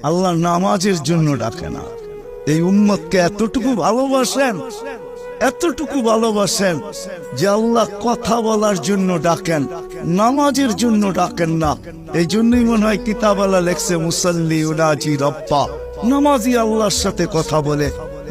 আল্লাহ নামাজের জন্য ডাকে না। এই উম্মতকে এতটুকু ভালোবাসেন, এতটুকু ভালোবাসেন যে আল্লাহ কথা বলার জন্য ডাকেন, নামাজের জন্য ডাকেন না। এই জন্যই মনে হয় কিতাবালা লেখছে মুসাল্লি উনাজি রব্বা, নামাজি আল্লাহর সাথে কথা বলে।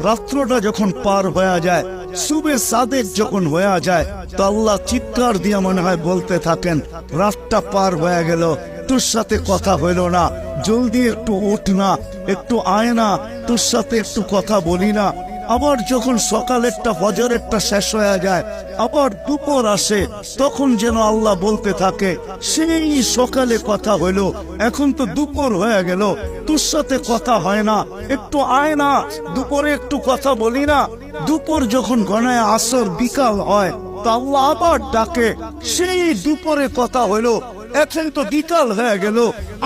রাত্রটা যখন পার হয়ে যায়, সুবে সাদেক যখন হয়ে যায়, তো আল্লাহ চিৎকার দিয়ে মনে হয় বলতে থাকেন, রাতটা পার হয়ে গেল, তোর সাথে কথা হইল না, জলদি একটু উঠ না, একটু আয় না, তোর সাথে একটু কথা বলি না। আবার যখন সকালেরটা ফজরেরটা শেষ হয়ে যায়, আবার দুপুর আসে, তখন যেন আল্লাহ বলতে থাকে, সেই সকালে কথা হইলো, এখন তো দুপুর হয়ে গেল, তোর সাথে কথা হয় না, একটু আয় না, দুপুরে একটু কথা বলি না। দুপুর যখন গণায় আসর বিকাল হয়, তো আল্লাহ আবার ডাকে, সেই দুপুরে কথা হইলো, এখন তো বিকাল হয়ে গেল,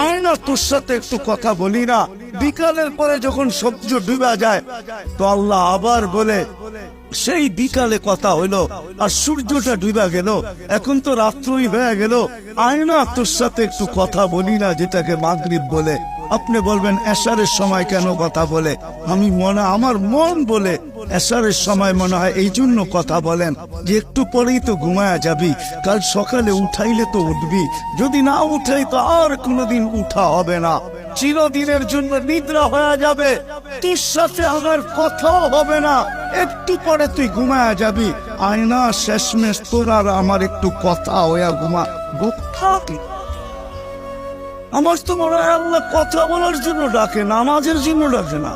আয় না, তোর সাথে একটু কথা বলি না। বিকালের পরে যখন সূর্য ডুবে যায়, তো আল্লাহ আবার বলে, সেই বিকালে কথা হইলো, আর সূর্যটা ডুবে গেল, এখন তো রাত্রই হয়ে গেল, আয় না, তোর সাথে একটু কথা বলি না, যেটাকে মাগরিব বলে। আপনি বলবেন এশারের সময় কেন কথা বলে? আমার মন বলে এশারের সময় মনে হয় এই জন্য কথা বলেন যে একটু পরেই তো ঘুমায়া যাবি, কাল সকালে উঠাইলে তো উঠবি, যদি না উঠাই তো আর কোনোদিন উঠা হবে না, চিরদিনের জন্য নিদ্রা হয়ে যাবে, তোর সাথে আমার কথাও হবে না, একটু পরে তুই ঘুমায়া যাবি, আয়না শেষমেশ তোর আর আমার একটু কথা হইয়া ঘুমা। আমার তো মনে হয় আল্লাহ কথা বলার জন্য ডাকে, নামাজের জন্য ডাকে না।